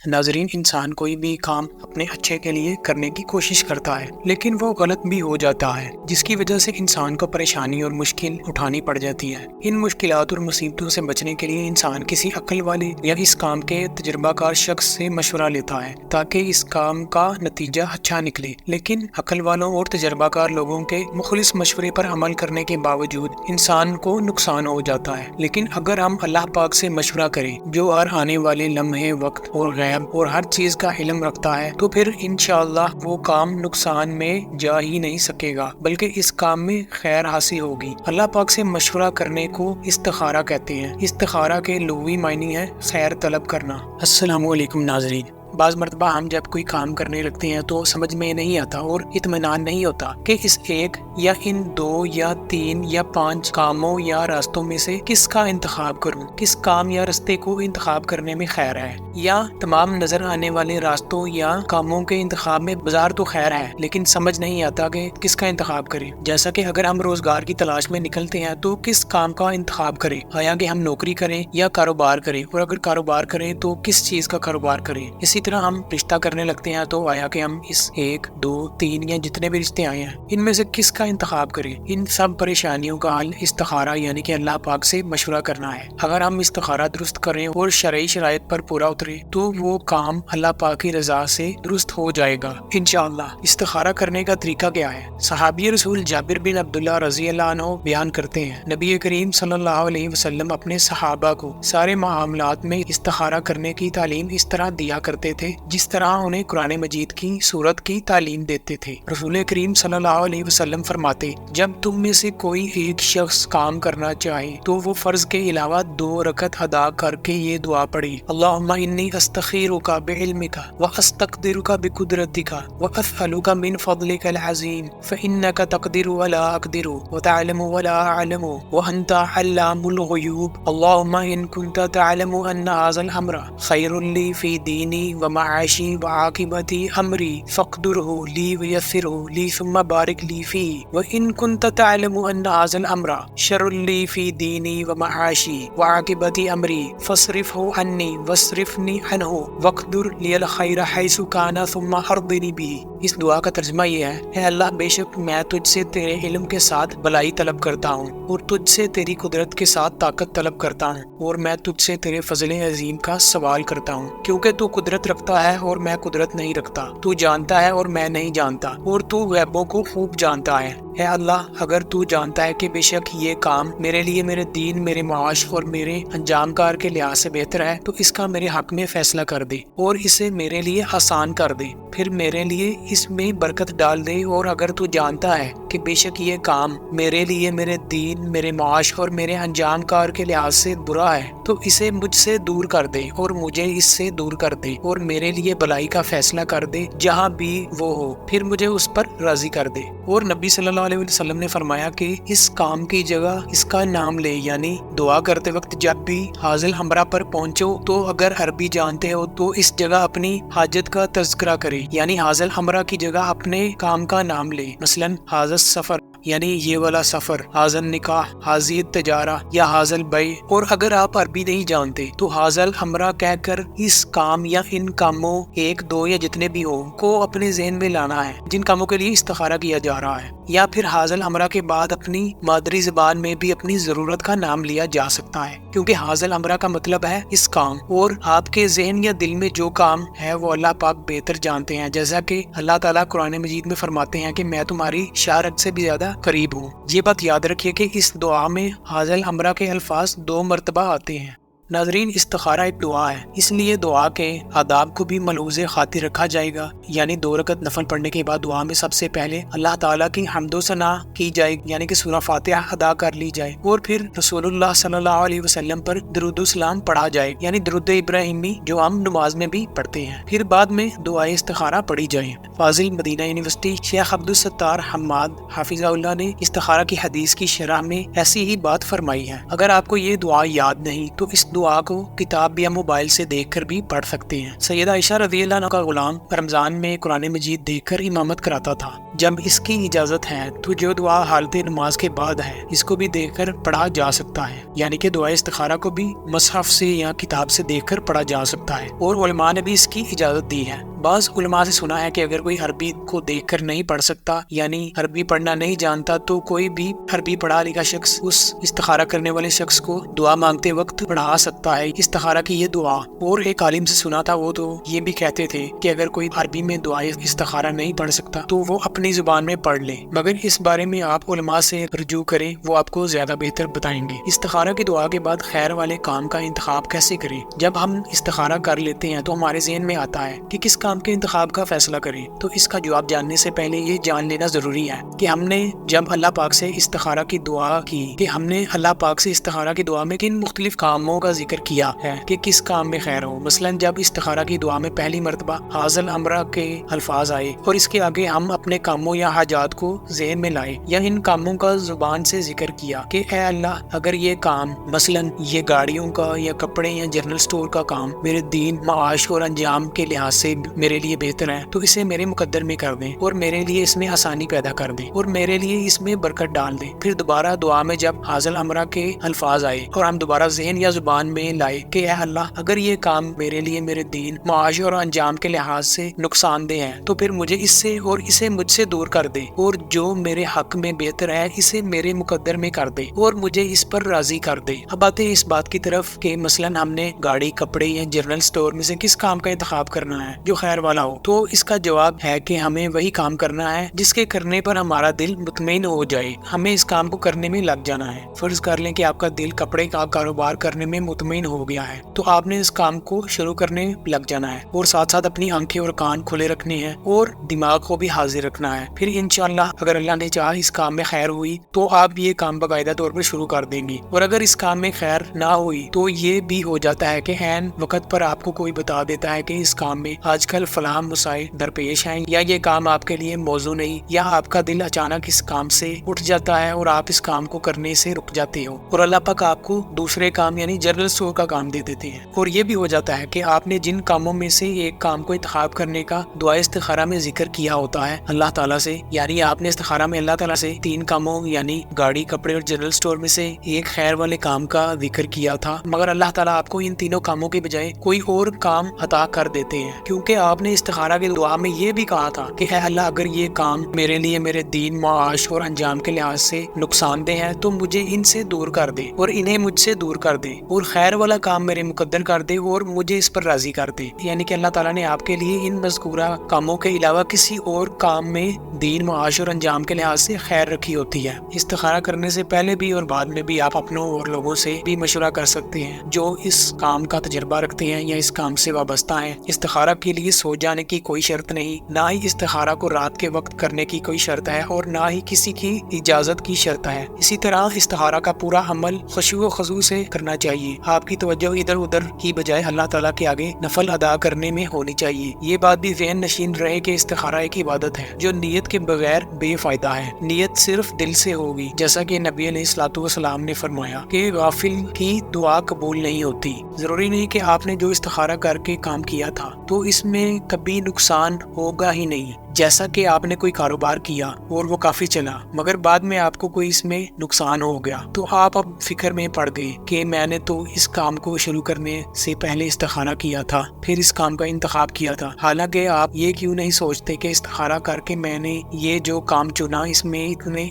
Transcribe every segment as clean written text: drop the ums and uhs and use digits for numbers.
ناظرین، انسان کوئی بھی کام اپنے اچھے کے لیے کرنے کی کوشش کرتا ہے لیکن وہ غلط بھی ہو جاتا ہے، جس کی وجہ سے انسان کو پریشانی اور مشکل اٹھانی پڑ جاتی ہے۔ ان مشکلات اور مصیبتوں سے بچنے کے لیے انسان کسی عقل والے یا اس کام کے تجربہ کار شخص سے مشورہ لیتا ہے تاکہ اس کام کا نتیجہ اچھا نکلے، لیکن عقل والوں اور تجربہ کار لوگوں کے مخلص مشورے پر عمل کرنے کے باوجود انسان کو نقصان ہو جاتا ہے۔ لیکن اگر ہم اللہ پاک سے مشورہ کریں جو ہر آنے والے لمحے، وقت اور غیب اور ہر چیز کا علم رکھتا ہے، تو پھر انشاءاللہ وہ کام نقصان میں جا ہی نہیں سکے گا بلکہ اس کام میں خیر حاصل ہوگی۔ اللہ پاک سے مشورہ کرنے کو استخارہ کہتے ہیں۔ استخارہ کے لغوی معنی ہے خیر طلب کرنا۔ السلام علیکم ناظرین، بعض مرتبہ ہم جب کوئی کام کرنے لگتے ہیں تو سمجھ میں نہیں آتا اور اطمینان نہیں ہوتا کہ اس ایک یا ان 2 یا 3 یا 5 کاموں یا راستوں میں سے کس کا انتخاب کروں، کس کام یا راستے کو انتخاب کرنے میں خیر ہے، یا تمام نظر آنے والے راستوں یا کاموں کے انتخاب میں بازار تو خیر ہے لیکن سمجھ نہیں آتا کہ کس کا انتخاب کریں۔ جیسا کہ اگر ہم روزگار کی تلاش میں نکلتے ہیں تو کس کام کا انتخاب کریں، آیا کہ ہم نوکری کریں یا کاروبار کریں، اور اگر کاروبار کریں تو کس چیز کا کاروبار کریں۔ اسی طرح ہم رشتہ کرنے لگتے ہیں تو آیا کہ ہم اس 1 2 3 یا جتنے بھی رشتے آئے ہیں ان میں سے کس کا انتخاب کریں۔ ان سب پریشانیوں کا حل استخارہ یعنی کہ اللہ پاک سے مشورہ کرنا ہے۔ اگر ہم استخارہ درست کریں اور شرعی شرائط پر پورا اترے تو وہ کام اللہ پاک کی رضا سے درست ہو جائے گا انشاءاللہ۔ استخارہ کرنے کا طریقہ کیا ہے؟ صحابی رسول جابر بن عبداللہ رضی اللہ عنہ بیان کرتے ہیں، نبی کریم صلی اللہ علیہ وسلم اپنے صحابہ کو سارے معاملات میں استخارہ کرنے کی تعلیم اس طرح دیا کرتے تھے جس طرح انہیں قرآن مجید کی سورت کی تعلیم دیتے تھے۔ رسول کریم صلی اللہ علیہ وسلم فرماتے، جب تم میں سے کوئی ایک شخص کام کرنا چاہے تو وہ فرض کے علاوہ 2 رکعت ادا کر کے یہ دعا پڑھی، اللہم انی استخیرک بعلمک واستقدرک بقدرتک واسألک من فضلک العظیم فانک تقدر ولا اقدر وتعلم ولا اعلم وانت علام الغیوب اللہم ان کنت تعلم ان هذا الامر خیر لی فی دینی ومعاشی وعاقبتی امری فاقدرہ لی ویسرہ لی ثم بارک لی فی وان کنت تعلم ان هذا الامر شر لی فی دینی ومعاشی وعاقبتی امری فاصرفہ عنی واصرفنی عنہ واقدر لی الخیر حیث کان ثم ارضنی بھی۔ اس دعا کا ترجمہ یہ ہے، اے اللہ، بے شک میں تجھ سے تیرے علم کے ساتھ بلائی طلب کرتا ہوں اور تجھ سے تیری قدرت کے ساتھ طاقت طلب کرتا ہوں، اور میں تجھ سے تیرے فضل عظیم کا سوال کرتا ہوں، کیونکہ تو قدرت رکھتا ہے اور میں قدرت نہیں رکھتا، تو جانتا ہے اور میں نہیں جانتا، اور تو غیبوں کو خوب جانتا ہے۔ اے اللہ، اگر تو جانتا ہے کہ بے شک یہ کام میرے لیے میرے دین، میرے معاش اور میرے انجام کار کے لحاظ سے بہتر ہے تو اس کا میرے حق میں فیصلہ کر دے اور اسے میرے لیے آسان کر دے، پھر میرے لیے اس میں برکت ڈال دے۔ اور اگر تو جانتا ہے کہ بے شک یہ کام میرے لیے میرے دین، میرے معاش اور میرے انجام کار کے لحاظ سے برا ہے تو اسے مجھ سے دور کر دے اور مجھے اس سے دور کر دے اور میرے لیے بلائی کا فیصلہ کر دے جہاں بھی وہ ہو، پھر مجھے اس پر راضی کر دے۔ اور نبی صلی اللہ علیہ وسلم نے فرمایا کہ اس کام کی جگہ اس کا نام لے، یعنی دعا کرتے وقت جب بھی حاضل ہمراہ پر پہنچو تو اگر عربی جانتے ہو تو اس جگہ اپنی حاجت کا تذکرہ کرے، یعنی حاضل ہمراہ کی جگہ اپنے کام کا نام لے، مثلا حاضر سفر یعنی یہ والا سفر، حاضر نکاح، حاضر تجارہ یا حاضر بیع۔ اور اگر آپ عربی نہیں جانتے تو حاضر ہمراہ کہہ کر اس کام یا ان کاموں 1 2 یا جتنے بھی ہوں کو اپنے ذہن میں لانا ہے جن کاموں کے لیے استخارہ کیا جا رہا ہے، یا پھر حاضر ہمراہ کے بعد اپنی مادری زبان میں بھی اپنی ضرورت کا نام لیا جا سکتا ہے، کیونکہ حاضر ہمراہ کا مطلب ہے اس کام، اور آپ کے ذہن یا دل میں جو کام ہے وہ اللہ پاک بہتر جانتے ہیں، جیسا کہ اللہ تعالیٰ قرآن مجید میں فرماتے ہیں کہ میں تمہاری شارک سے بھی زیادہ قریب ہوں۔ یہ بات یاد رکھیے کہ اس دعا میں حاضر ہمراہ کے الفاظ 2 مرتبہ آتے ہیں۔ ناظرین، استخارہ ایک دعا ہے، اس لیے دعا کے آداب کو بھی ملحوظ خاطر رکھا جائے گا، یعنی 2 رکعت نفل پڑھنے کے بعد دعا میں سب سے پہلے اللہ تعالیٰ کی حمد و ثنا کی جائے، یعنی کہ سورہ فاتحہ ادا کر لی جائے، اور پھر رسول اللہ صلی اللہ علیہ وسلم پر درود و سلام پڑھا جائے، یعنی درود ابراہیمی جو ہم نماز میں بھی پڑھتے ہیں، پھر بعد میں دعائے استخارہ پڑھی جائے۔ فاضل مدینہ یونیورسٹی شیخ عبدالستار حماد حافظہ اللہ نے استخارہ کی حدیث کی شرح میں ایسی ہی بات فرمائی ہے۔ اگر آپ کو یہ دعا یاد نہیں تو اس دعا کو کتاب یا موبائل سے دیکھ کر بھی پڑھ سکتے ہیں۔ سیدہ عائشہ رضی اللہ عنہ کا غلام رمضان میں قرآن مجید دیکھ کر امامت کراتا تھا۔ جب اس کی اجازت ہے تو جو دعا حالت نماز کے بعد ہے اس کو بھی دیکھ کر پڑھا جا سکتا ہے، یعنی کہ دعائے استخارہ کو بھی مصحف سے یا کتاب سے دیکھ کر پڑھا جا سکتا ہے، اور علماء نے بھی اس کی اجازت دی ہے۔ بعض علماء سے سنا ہے کہ اگر کوئی عربی کو دیکھ کر نہیں پڑھ سکتا، یعنی عربی پڑھنا نہیں جانتا، تو کوئی بھی عربی پڑھا لکھا شخص اس استخارہ کرنے والے شخص کو دعا مانگتے وقت پڑھا سکتا ہے استخارہ کی یہ دعا۔ اور ایک عالم سے سنا تھا، وہ تو یہ بھی کہتے تھے کہ اگر کوئی عربی میں دعائے استخارہ نہیں پڑھ سکتا تو وہ اپنی زبان میں پڑھ لے، مگر اس بارے میں آپ علماء سے رجوع کریں، وہ آپ کو زیادہ بہتر بتائیں گے۔ استخارہ کی دعا کے بعد خیر والے کام کا انتخاب کیسے کریں؟ جب ہم استخارہ کر لیتے ہیں تو ہمارے ذہن میں آتا ہے کہ کس کام کے انتخاب کا فیصلہ کریں، تو اس کا جواب جاننے سے پہلے یہ جان لینا ضروری ہے کہ ہم نے جب اللہ پاک سے استخارہ کی دعا کی، کہ ہم نے اللہ پاک سے استخارہ کی دعا میں کن مختلف کاموں کا ذکر کیا ہے کہ کس کام میں خیر ہو۔ مثلا جب استخارہ کی دعا میں پہلی مرتبہ حاصل امرہ کے الفاظ آئے اور اس کے آگے ہم اپنے کاموں یا حاجات کو ذہن میں لائے یا ان کاموں کا زبان سے ذکر کیا کہ اے اللہ اگر یہ کام مثلا یہ گاڑیوں کا یا کپڑے یا جنرل سٹور کا کام میرے دین، معاش اور انجام کے لحاظ سے میرے لیے بہتر ہے تو اسے میرے مقدر میں کر دیں اور میرے لیے اس میں آسانی پیدا کر دیں اور میرے لیے اس میں برکت ڈال دیں۔ پھر دوبارہ دعا میں جب حاصل امرہ کے الفاظ آئے اور ہم دوبارہ ذہن یا زبان میں لائے کہ اے اللہ اگر یہ کام میرے لیے میرے دین، معاش اور انجام کے لحاظ سے نقصان دہ ہے تو پھر مجھے اس سے اور اسے مجھ سے دور کر دے، اور جو میرے حق میں بہتر ہے اسے میرے مقدر میں کر دے اور مجھے اس پر راضی کر دے۔ اب آتے ہیں اس بات کی طرف کہ مثلا ہم نے گاڑی، کپڑے یا جنرل سٹور میں سے کس کام کا انتخاب کرنا ہے جو خیر والا ہو، تو اس کا جواب ہے کہ ہمیں وہی کام کرنا ہے جس کے کرنے پر ہمارا دل مطمئن ہو جائے، ہمیں اس کام کو کرنے میں لگ جانا ہے۔ فرض کر لیں کہ آپ کا دل کپڑے کا کاروبار کرنے میں مطمئن ہو گیا ہے تو آپ نے اس کام کو شروع کرنے لگ جانا ہے اور ساتھ ساتھ اپنی آنکھیں اور کان کھلے رکھنے ہیں اور دماغ کو بھی حاضر رکھنا ہے۔ پھر انشاءاللہ اگر اللہ نے چاہا اس کام میں خیر ہوئی تو آپ یہ کام باقاعدہ طور پر شروع کر دیں گے، اور اگر اس کام میں خیر نہ ہوئی تو یہ بھی ہو جاتا ہے کہ عین وقت پر آپ کو کوئی بتا دیتا ہے کہ اس کام میں آج کل فلاں مسائل درپیش ہیں یا یہ کام آپ کے لیے موزوں نہیں، یا آپ کا دل اچانک اس کام سے اٹھ جاتا ہے اور آپ اس کام کو کرنے سے رک جاتے ہو اور اللہ پاک آپ کو دوسرے کام یعنی جنرل سٹور کا کام دے دیتے ہیں۔ اور یہ بھی ہو جاتا ہے کہ آپ نے جن کاموں میں سے ایک کام کو انتخاب کرنے کا دعائے استخارہ میں ذکر کیا ہوتا ہے اللہ تعالیٰ سے، یعنی آپ نے استخارہ میں اللہ تعالیٰ سے 3 کاموں یعنی گاڑی، کپڑے اور جنرل سٹور میں سے ایک خیر والے کام کا ذکر کیا تھا، مگر اللہ تعالیٰ آپ کو ان تینوں کاموں کے بجائے کوئی اور کام عطا کر دیتے ہیں، کیونکہ آپ نے استخارہ کی دعا میں یہ بھی کہا تھا کہ اے اللہ اگر یہ کام میرے لیے میرے دین، معاش اور انجام کے لحاظ سے نقصان دہ ہے تو مجھے ان سے دور کر دے اور انہیں مجھ سے دور کر دے، اور خیر والا کام میرے مقدر کر دے اور مجھے اس پر راضی کر دے۔ یعنی کہ اللہ تعالیٰ نے آپ کے لیے ان مذکورہ کاموں کے علاوہ کسی اور کام میں دین، معاش اور انجام کے لحاظ سے خیر رکھی ہوتی ہے۔ استخارہ کرنے سے پہلے بھی اور بعد میں بھی آپ اپنوں اور لوگوں سے بھی مشورہ کر سکتے ہیں جو اس کام کا تجربہ رکھتے ہیں یا اس کام سے وابستہ ہیں۔ استخارہ کے لیے سو جانے کی کوئی شرط نہیں، نہ ہی استخارہ کو رات کے وقت کرنے کی کوئی شرط ہے اور نہ ہی کسی کی اجازت کی شرط ہے۔ اسی طرح استخارہ کا پورا عمل خشوع و خضوع سے کرنا چاہیے، آپ کی توجہ ادھر ادھر کی بجائے اللہ تعالیٰ کے آگے نفل ادا کرنے میں ہونی چاہیے۔ یہ بات بھی ذہن نشین رہے کہ استخارہ ایک عبادت ہے جو نیت کے بغیر بے فائدہ ہے، نیت صرف دل سے ہوگی، جیسا کہ نبی علیہ الصلوۃ والسلام نے فرمایا کہ غافل کی دعا قبول نہیں ہوتی۔ ضروری نہیں کہ آپ نے جو استخارہ کر کے کام کیا تھا تو اس میں کبھی نقصان ہوگا ہی نہیں، جیسا کہ آپ نے کوئی کاروبار کیا اور وہ کافی چلا مگر بعد میں آپ کو کوئی اس میں نقصان ہو گیا تو آپ اب فکر میں پڑ گئے کہ میں نے تو اس کام کو شروع کرنے سے پہلے استخارہ کیا تھا، پھر اس کام کا انتخاب کیا تھا، حالانکہ آپ یہ کیوں نہیں سوچتے کہ استخارہ کر کے میں نے یہ جو کام چنا اس میں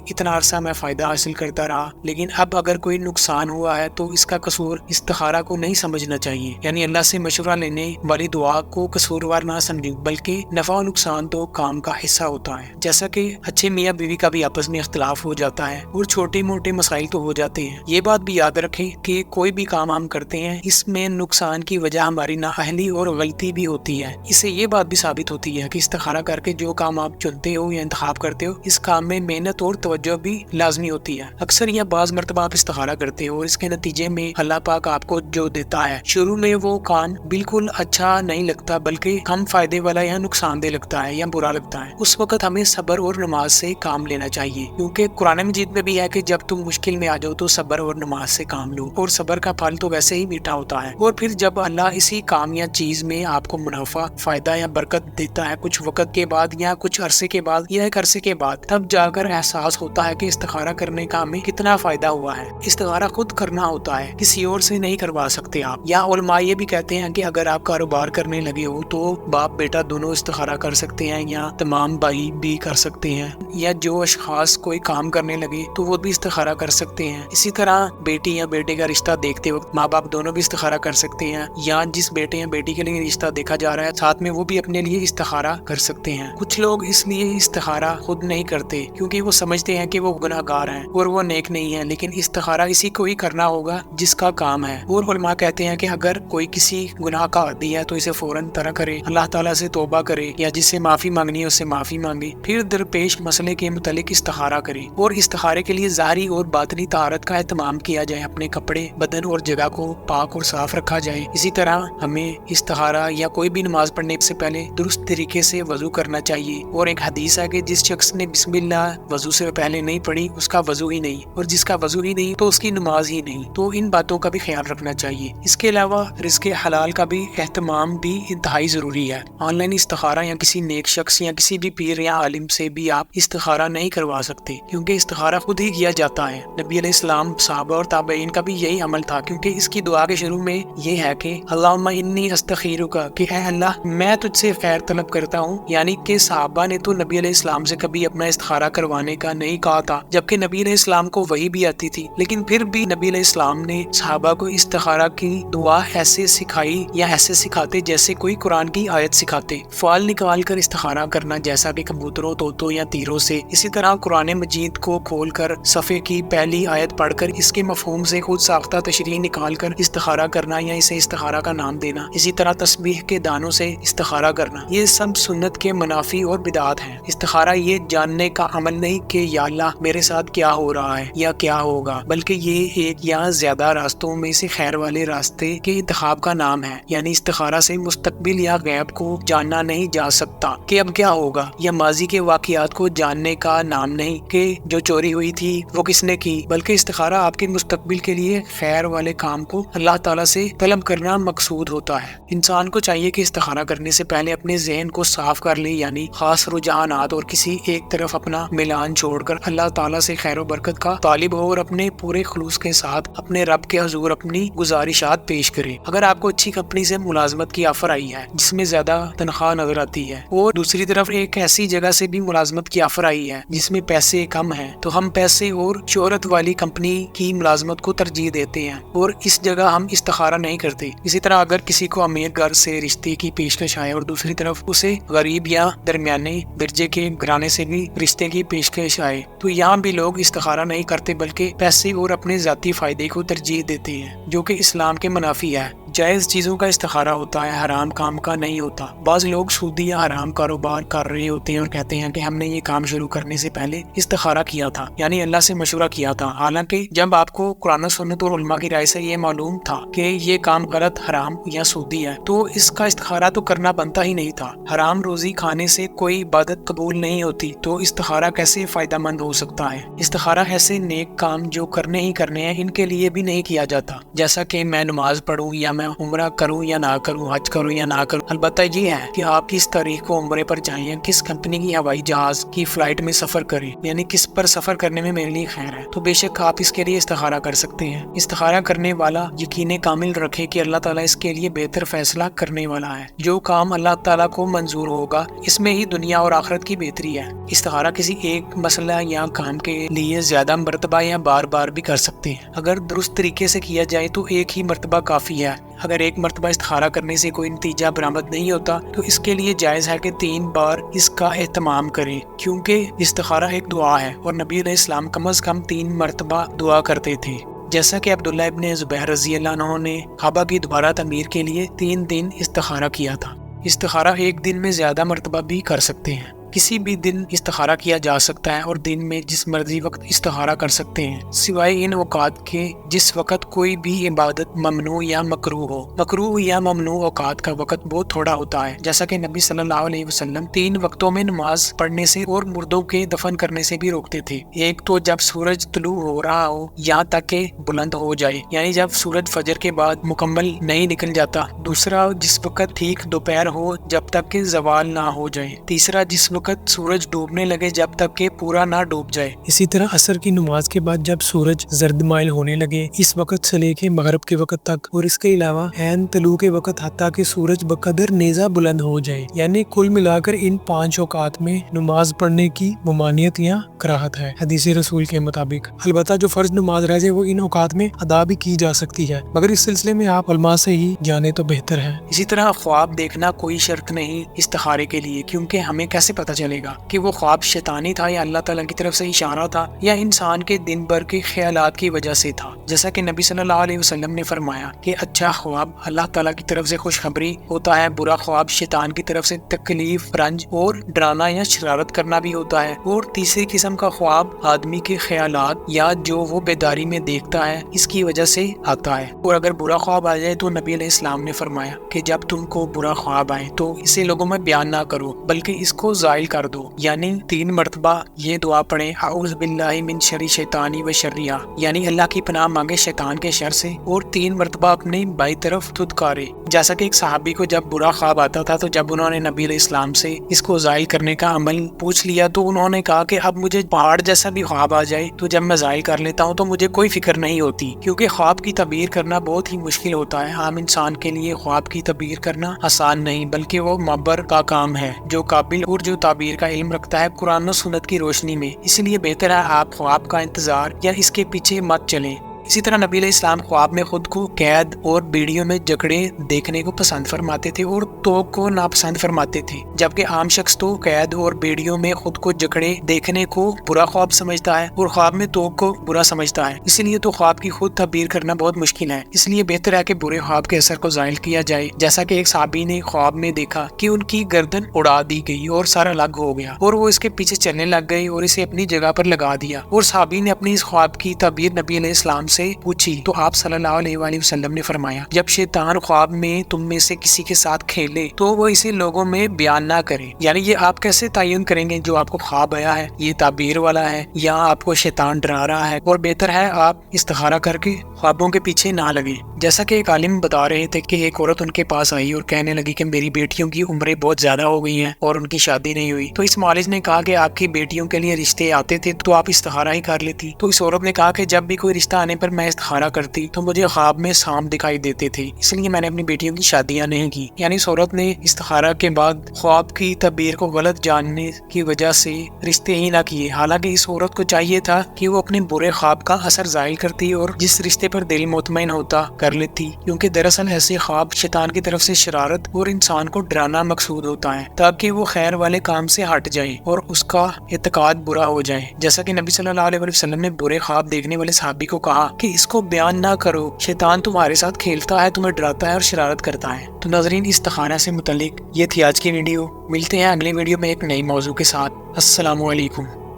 اتنا عرصہ میں فائدہ حاصل کرتا رہا، لیکن اب اگر کوئی نقصان ہوا ہے تو اس کا قصور استخارہ کو نہیں سمجھنا چاہیے، یعنی اللہ سے مشورہ لینے والی دعا کو قصوروار نہ سمجھیں، بلکہ نفع و نقصان تو کام کا حصہ ہوتا ہے۔ جیسا کہ اچھے میاں بیوی کا بھی آپس میں اختلاف ہو جاتا ہے اور چھوٹے موٹے مسائل تو ہو جاتے ہیں، یہ بات بھی یاد رکھیں کہ کوئی بھی کام ہم کرتے ہیں اس میں نقصان کی وجہ ہماری نااہلی اور غلطی بھی ہوتی ہے۔ اس سے یہ بات بھی ثابت ہوتی ہے کہ استخارہ کر کے جو کام آپ چنتے ہو یا انتخاب کرتے ہو اس کام میں محنت اور توجہ بھی لازمی ہوتی ہے۔ اکثر یا بعض مرتبہ آپ استخارہ کرتے ہو اور اس کے نتیجے میں اللہ پاک آپ کو جو دیتا ہے شروع میں وہ کام بالکل اچھا نہیں لگتا بلکہ کم فائدے والا یا نقصان دہ لگتا ہے یا برا لگتا لگتا ہے اس وقت ہمیں صبر اور نماز سے کام لینا چاہیے، کیونکہ قرآن مجید میں بھی ہے کہ جب تم مشکل میں آ جاؤ تو صبر اور نماز سے کام لو، اور صبر کا پھل تو ویسے ہی میٹھا ہوتا ہے۔ اور پھر جب اللہ اسی کام یا چیز میں آپ کو منافع، فائدہ یا برکت دیتا ہے کچھ وقت کے بعد یا کچھ عرصے کے بعد یا ایک عرصے کے بعد، تب جا کر احساس ہوتا ہے کہ استخارہ کرنے کا ہمیں کتنا فائدہ ہوا ہے۔ استخارہ خود کرنا ہوتا ہے، کسی اور سے نہیں کروا سکتے آپ۔ یا علماء یہ بھی کہتے ہیں کہ اگر آپ کاروبار کرنے لگے ہو تو باپ بیٹا دونوں استخارہ کر سکتے ہیں، یا تمام بھائی بھی کر سکتے ہیں، یا جو اشخاص کوئی کام کرنے لگے تو وہ بھی استخارہ کر سکتے ہیں۔ اسی طرح بیٹی یا بیٹے کا رشتہ دیکھتے وقت ماں باپ دونوں بھی استخارہ کر سکتے ہیں، یا جس بیٹے یا بیٹی کے لیے رشتہ دیکھا جا رہا ہے ساتھ میں وہ بھی اپنے لیے استخارہ کر سکتے ہیں۔ کچھ لوگ اس لیے استخارہ خود نہیں کرتے کیونکہ وہ سمجھتے ہیں کہ وہ گناہ گار ہیں اور وہ نیک نہیں ہیں، لیکن استخارہ اسی کو ہی کرنا ہوگا جس کا کام ہے۔ اور علماء کہتے ہیں کہ اگر کوئی کسی گناہ کا عادی ہے تو اسے فوراً ترک کرے، اللہ تعالیٰ سے توبہ کرے، یا جس سے معافی مانگنی ہے اس سے معافی مانگے، پھر درپیش مسئلے کے متعلق استخارہ کرے۔ اور استخارے کے لیے ظاہری اور باطنی طہارت کا اہتمام کیا جائے، اپنے کپڑے، بدن اور جگہ کو پاک اور صاف رکھا جائے۔ اسی طرح ہمیں استخارہ یا کوئی بھی نماز پڑھنے سے پہلے درست طریقے سے وضو کرنا چاہیے۔ اور ایک حدیث ہے کہ جس شخص نے بسم اللہ وضو سے پہلے نہیں پڑھی اس کا وضو ہی نہیں، اور جس کا وضو ہی نہیں تو اس کی نماز ہی نہیں۔ تو ان باتوں کا بھی خیال رکھنا چاہیے۔ اس کے علاوہ رزق حلال کا بھی اہتمام بھی انتہائی ضروری ہے۔ آن لائن استخارہ یا کسی نیک شخص یا کسی بھی پیر یا عالم سے بھی آپ استخارہ نہیں کروا سکتے، کیونکہ استخارہ خود ہی کیا جاتا ہے۔ نبی علیہ السلام، صحابہ اور تابعین کا بھی یہی عمل تھا، کیونکہ اس کی دعا کے شروع میں یہ ہے کہ اللہم انی استخیرک، کہ اے اللہ میں تجھ سے خیر طلب کرتا ہوں۔ یعنی کہ صحابہ نے تو نبی علیہ السلام سے کبھی اپنا استخارہ کروانے کا نہیں کہا تھا، جبکہ نبی علیہ السلام کو وحی بھی آتی تھی، لیکن پھر بھی نبی علیہ السلام نے صحابہ کو استخارہ کی دعا ایسے سکھائی یا ایسے سکھاتے جیسے کوئی قرآن کی آیت سکھاتے۔ فال نکال کر استخارہ کرنا، جیسا کہ کبوتروں، طوطوں یا تیروں سے۔ اسی طرح قرآن مجید کو کھول کر صفحے کی پہلی آیت پڑھ کر اس کے مفہوم سے خود ساختہ تشریح نکال کر استخارہ کرنا یا اسے استخارہ کا نام دینا۔ اسی طرح تسبیح کے دانوں سے استخارہ کرنا، یہ سب سنت کے منافی اور بدعات ہیں۔ استخارہ یہ جاننے کا عمل نہیں کہ یا اللہ میرے ساتھ کیا ہو رہا ہے یا کیا ہوگا، بلکہ یہ ایک یا زیادہ راستوں میں سے خیر والے راستے کے انتخاب کا نام ہے۔ یعنی استخارہ سے مستقبل یا غیب کو جاننا نہیں جا سکتا کہ اب کیا ہوگا، یا ماضی کے واقعات کو جاننے کا نام نہیں کہ جو چوری ہوئی تھی وہ کس نے کی، بلکہ استخارہ آپ کے مستقبل کے لیے خیر والے کام کو اللہ تعالیٰ سے طلب کرنا مقصود ہوتا ہے۔ انسان کو چاہیے کہ استخارہ کرنے سے پہلے اپنے ذہن کو صاف کر لے، یعنی خاص رجحانات اور کسی ایک طرف اپنا میلان چھوڑ کر اللہ تعالیٰ سے خیر و برکت کا طالب ہو، اور اپنے پورے خلوص کے ساتھ اپنے رب کے حضور اپنی گزارشات پیش کرے۔ اگر آپ کو اچھی کمپنی سے ملازمت کی آفر آئی ہے جس میں زیادہ تنخواہ نظر آتی ہے، اور دوسری طرف ایک ایسی جگہ سے بھی ملازمت کی آفر آئی ہے جس میں پیسے کم ہیں، تو ہم پیسے اور شہرت والی کمپنی کی ملازمت کو ترجیح دیتے ہیں، اور اس جگہ ہم استخارہ نہیں کرتے۔ اسی طرح اگر کسی کو امیر گھر سے رشتے کی پیشکش آئے اور دوسری طرف اسے غریب یا درمیانے درجے کے گھرانے سے بھی رشتے کی پیشکش آئے، تو یہاں بھی لوگ استخارہ نہیں کرتے بلکہ پیسے اور اپنے ذاتی فائدے کو ترجیح دیتے ہیں، جو کہ اسلام کے منافی ہے۔ جائز چیزوں کا استخارہ ہوتا ہے، حرام کام کا نہیں ہوتا۔ بعض لوگ سودی یا حرام کاروبار کر رہے ہوتے ہیں اور کہتے ہیں کہ ہم نے یہ کام شروع کرنے سے پہلے استخارہ کیا تھا، یعنی اللہ سے مشورہ کیا تھا، حالانکہ جب آپ کو قرآن و سنت اور علماء کی رائے سے یہ معلوم تھا کہ یہ کام غلط، حرام یا سودی ہے، تو اس کا استخارہ تو کرنا بنتا ہی نہیں تھا۔ حرام روزی کھانے سے کوئی عبادت قبول نہیں ہوتی، تو استخارہ کیسے فائدہ مند ہو سکتا ہے؟ استخارہ ایسے نیک کام جو کرنے ہی کرنے ہیں ان کے لیے بھی نہیں کیا جاتا، جیسا کہ میں نماز پڑھوں یا میں عمرہ کروں یا نہ کروں، حج کروں یا نہ کروں۔ البتہ یہ ہے کہ آپ کس تاریخ کو عمرے پر جائیں یا کس کمپنی کی ہوائی جہاز کی فلائٹ میں سفر کریں، یعنی کس پر سفر کرنے میں میرے لیے خیر ہے، تو بے شک آپ اس کے لیے استخارہ کر سکتے ہیں۔ استخارہ کرنے والا یقین کامل رکھے کہ اللہ تعالیٰ اس کے لیے بہتر فیصلہ کرنے والا ہے۔ جو کام اللہ تعالیٰ کو منظور ہوگا اس میں ہی دنیا اور آخرت کی بہتری ہے۔ استخارہ کسی ایک مسئلہ یا کام کے لیے زیادہ مرتبہ یا بار بار بھی کر سکتے ہیں۔ اگر درست طریقے سے کیا جائے تو ایک ہی مرتبہ کافی ہے۔ اگر ایک مرتبہ استخارہ کرنے سے کوئی نتیجہ برآمد نہیں ہوتا تو اس کے لیے جائز ہے کہ 3 بار اس کا اہتمام کریں، کیونکہ استخارہ ایک دعا ہے اور نبی علیہ السلام کم از کم 3 مرتبہ دعا کرتے تھے، جیسا کہ عبداللہ ابن زبیر رضی اللہ عنہ نے کعبہ کی دوبارہ تعمیر کے لیے 3 دن استخارہ کیا تھا۔ استخارہ ایک دن میں زیادہ مرتبہ بھی کر سکتے ہیں۔ کسی بھی دن استخارہ کیا جا سکتا ہے اور دن میں جس مرضی وقت استخارہ کر سکتے ہیں، سوائے ان اوقات کے جس وقت کوئی بھی عبادت ممنوع یا مکروہ ہو۔ مکروہ یا ممنوع اوقات کا وقت بہت تھوڑا ہوتا ہے، جیسا کہ نبی صلی اللہ علیہ وسلم 3 وقتوں میں نماز پڑھنے سے اور مردوں کے دفن کرنے سے بھی روکتے تھے۔ ایک تو جب سورج طلوع ہو رہا ہو یہاں تک کہ بلند ہو جائے، یعنی جب سورج فجر کے بعد مکمل نہیں نکل جاتا۔ دوسرا جس وقت ٹھیک دوپہر ہو جب تک کہ زوال نہ ہو جائے۔ تیسرا جس وقت سورج ڈوبنے لگے جب تک کہ پورا نہ ڈوب جائے۔ اسی طرح عصر کی نماز کے بعد جب سورج زرد مائل ہونے لگے، اس وقت سے لے کے مغرب کے وقت تک، اور اس کے علاوہ عین طلوع کے وقت حتیٰ کہ سورج بقدر نیزہ بلند ہو جائے، یعنی کل ملا کر ان 5 اوقات میں نماز پڑھنے کی ممانعت یا کراہت ہے حدیث رسول کے مطابق۔ البتہ جو فرض نماز رہ جائے وہ ان اوقات میں ادا بھی کی جا سکتی ہے، مگر اس سلسلے میں آپ علماء سے ہی جانے تو بہتر ہے۔ اسی طرح خواب دیکھنا کوئی شرط نہیں استخارے کے لیے، کیونکہ ہمیں کیسے پتہ چلے گا کہ وہ خواب شیطانی تھا یا اللہ تعالیٰ کی طرف سے اشارہ تھا یا انسان کے دن بھر کے خیالات کی وجہ سے تھا۔ جیسا کہ نبی صلی اللہ علیہ وسلم نے فرمایا کہ اچھا خواب اللہ تعالیٰ کی طرف سے خوشخبری ہوتا ہے، برا خواب شیطان کی طرف سے تکلیف، رنج اور ڈرانا یا شرارت کرنا بھی ہوتا ہے، اور تیسری قسم کا خواب آدمی کے خیالات یا جو وہ بیداری میں دیکھتا ہے اس کی وجہ سے آتا ہے۔ اور اگر برا خواب آ جائے تو نبی علیہ السلام نے فرمایا کہ جب تم کو برا خواب آئے تو اسے لوگوں میں بیان نہ کرو بلکہ اس کو زائل کر دو، یعنی 3 مرتبہ یہ دعا پڑھیں، اعوذ باللہ من شر شیطانی و شرہ، یعنی اللہ کی پناہ مانگے شیطان کے شر سے، اور 3 مرتبہ اپنی بائیں طرف دھتکارے۔ جیسا کہ ایک صحابی کو جب برا خواب آتا تھا تو جب انہوں نے نبی علیہ السلام سے اس کو زائل کرنے کا عمل پوچھ لیا تو انہوں نے کہا کہ اب مجھے پہاڑ جیسا بھی خواب آ جائے تو جب میں زائل کر لیتا ہوں تو مجھے کوئی فکر نہیں ہوتی، کیونکہ خواب کی تعبیر کرنا بہت ہی مشکل ہوتا ہے۔ عام انسان کے لیے خواب کی تعبیر کرنا آسان نہیں بلکہ وہ معبر کا کام ہے، جو قابل اور جو تعبیر کا علم رکھتا ہے قرآن و سنت کی روشنی میں، اس لیے بہتر ہے آپ خواب کا انتظار یا اس کے پیچھے مت چلیں۔ اسی طرح نبی علیہ السلام خواب میں خود کو قید اور بیڑیوں میں جکڑے دیکھنے کو پسند فرماتے تھے اور توق کو ناپسند فرماتے تھے، جبکہ عام شخص تو قید اور بیڑیوں میں خود کو جکڑے دیکھنے کو برا خواب سمجھتا ہے اور خواب میں توق کو برا سمجھتا ہے۔ اسی لیے تو خواب کی خود تعبیر کرنا بہت مشکل ہے، اس لیے بہتر ہے کہ برے خواب کے اثر کو زائل کیا جائے۔ جیسا کہ ایک صحابی نے خواب میں دیکھا کہ ان کی گردن اڑا دی گئی اور سر الگ ہو گیا اور وہ اس کے پیچھے چلنے لگ گئی اور اسے اپنی جگہ پر لگا دیا، اور صحابی نے اپنی اس خواب کی تعبیر نبی علیہ السلام سے پوچھی تو آپ صلی اللہ علیہ وآلہ وسلم نے فرمایا، جب شیطان خواب میں تم میں سے کسی کے ساتھ کھیلے تو وہ اسے لوگوں میں بیان نہ کرے، یعنی یہ آپ کیسے تعین کریں گے جو آپ کو خواب آیا ہے یہ تعبیر والا ہے یا آپ کو شیطان ڈرا رہا ہے؟ اور بہتر ہے آپ استخارہ کر کے خوابوں کے پیچھے نہ لگے۔ جیسا کہ ایک عالم بتا رہے تھے کہ ایک عورت ان کے پاس آئی اور کہنے لگی کہ میری بیٹیوں کی عمریں بہت زیادہ ہو گئی ہیں اور ان کی شادی نہیں ہوئی، تو اس معالج نے کہا کہ آپ کی بیٹیوں کے لیے رشتے آتے تھے تو آپ استخارہ ہی کر لیتی۔ تو اس عورت نے کہا کہ جب بھی کوئی رشتہ آنے پر میں استخارہ کرتی تو مجھے خواب میں سانپ دکھائی دیتے تھے، اس لیے میں نے اپنی بیٹیوں کی شادیاں نہیں کی۔ یعنی اس عورت نے استخارہ کے بعد خواب کی تعبیر کو غلط جاننے کی وجہ سے رشتے ہی نہ کیے، حالانکہ اس عورت کو چاہیے تھا کہ وہ اپنے برے خواب کا اثر زائل کرتی اور جس رشتے پر دل مطمئن ہوتا کر لیتی، کیونکہ دراصل ایسے خواب شیطان کی طرف سے شرارت اور انسان کو ڈرانا مقصود ہوتا ہے تاکہ وہ خیر والے کام سے ہٹ جائے اور اس کا اعتقاد برا ہو جائے۔ جیسا کہ نبی صلی اللہ علیہ وسلم نے برے خواب دیکھنے والے صحابی کو کہا کہ اس کو بیان نہ کرو، شیطان تمہارے ساتھ کھیلتا ہے، تمہیں ڈراتا ہے اور شرارت کرتا ہے۔ تو ناظرین، استخارہ سے متعلق یہ تھی آج کی ویڈیو، ملتے ہیں اگلی ویڈیو میں ایک نئی موضوع کے ساتھ۔ السلام علیکم۔